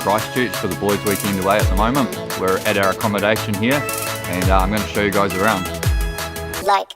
Christchurch for the boys' weekend away at the moment. We're at our accommodation here, and I'm going to show you guys around. Like.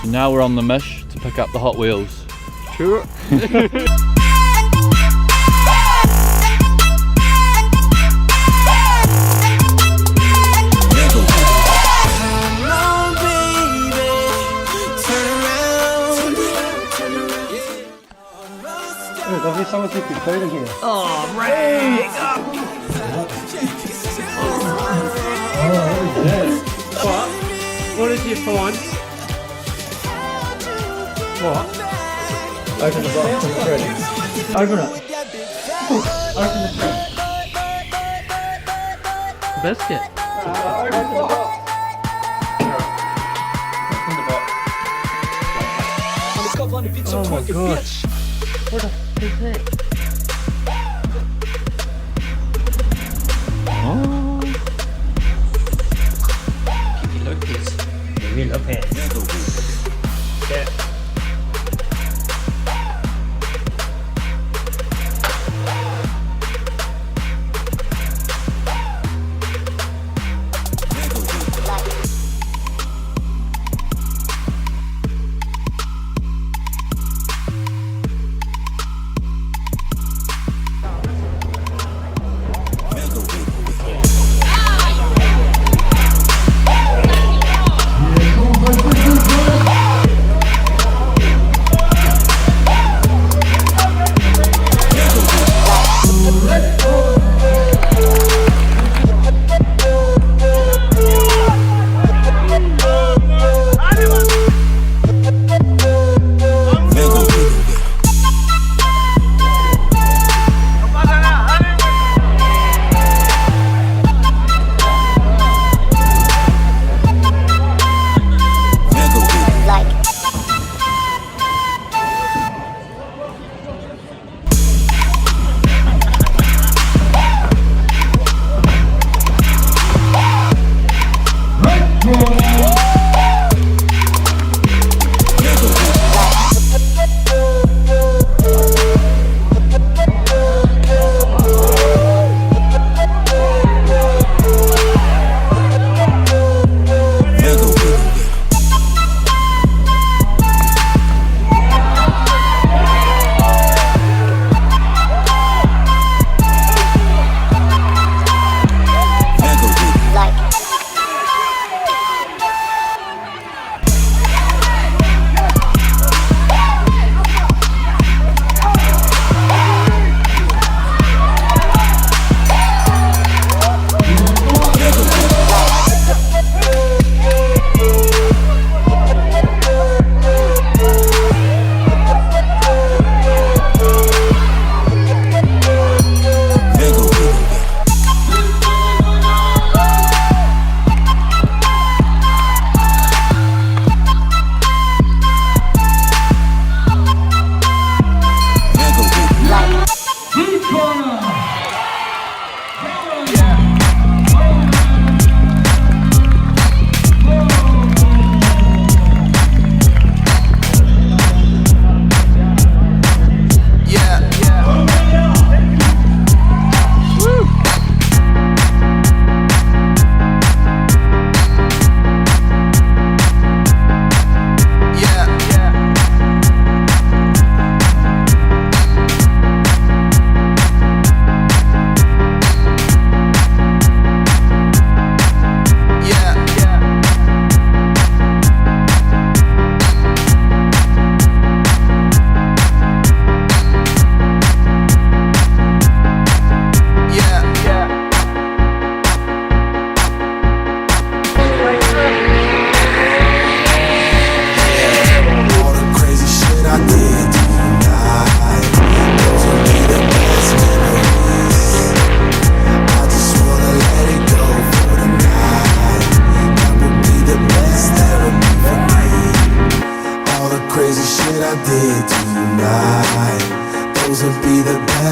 Now we're on the mish to pick up the Hot Wheels. Sure. Lovely someone took your food in here. Oh, right. What did you find? What? Open the box in the fridge. Open it. Open the fridge. Biscuit. Open the box. Open the box. Oh my gosh. What the f is that? Oh. Lopez. Yeah.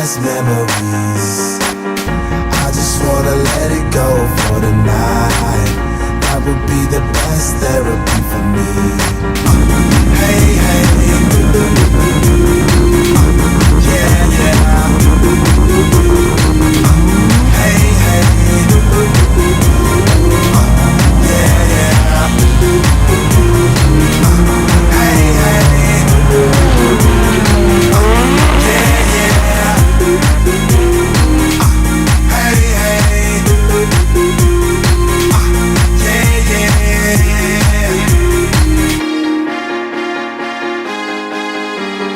best memories. I just wanna let it go for the night. That would be the best therapy for me. Hey, hey, yeah, yeah. Hey, hey, yeah, yeah. Hey, hey, yeah, yeah. Hey, hey,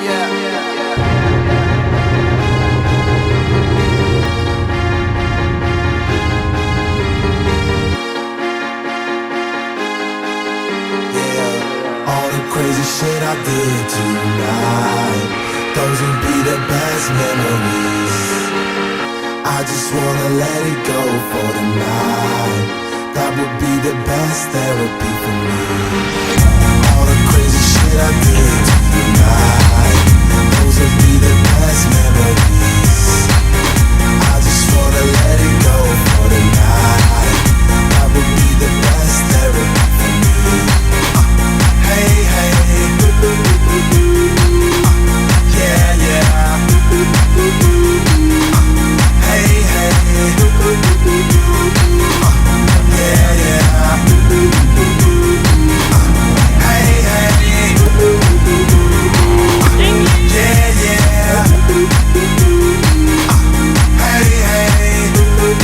yeah, yeah. All the crazy shit I did tonight, those would be the best memories. I just wanna let it go for the night. That would be the best therapy for me. All the crazy shit I did tonight, those would be the best memories. I just wanna let it go for the night. That would be the best therapy for me. Hey, hey, yeah, yeah. Hey, hey, yeah, yeah. Hey, hey, yeah, yeah. Hey, hey, yeah, yeah.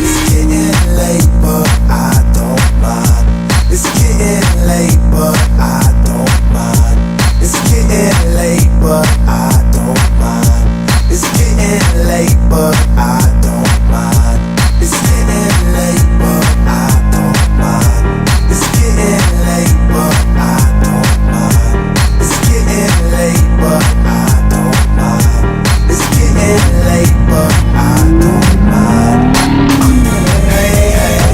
It's getting late, but I don't mind. It's getting late, but I don't mind. It's getting late, but I don't mind. It's getting late, but I don't mind. It's getting late, but I don't mind. It's getting late, but I don't mind. It's getting late, but I don't mind. It's getting late, but I don't mind. Hey, hey,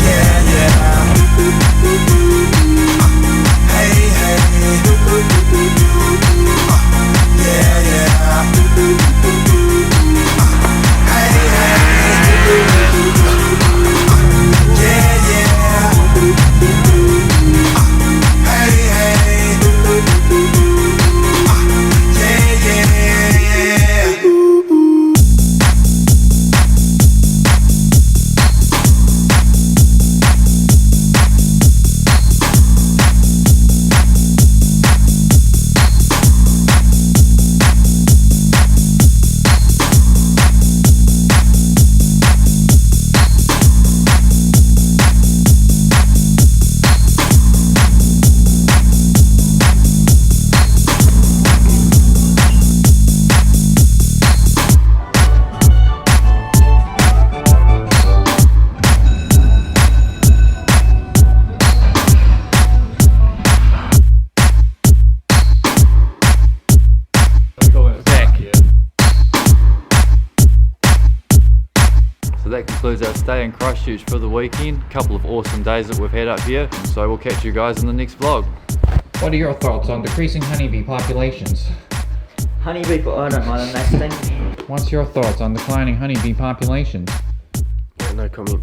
yeah, yeah. Hey, hey, yeah, yeah. Hey, hey, yeah, yeah. Hey, hey, yeah, yeah. So that concludes our stay in Christchurch for the weekend. Couple of awesome days that we've had up here. So we'll catch you guys in the next vlog. What are your thoughts on decreasing honeybee populations? Honeybee, but I don't mind them nesting. What's your thoughts on declining honeybee populations? No comment.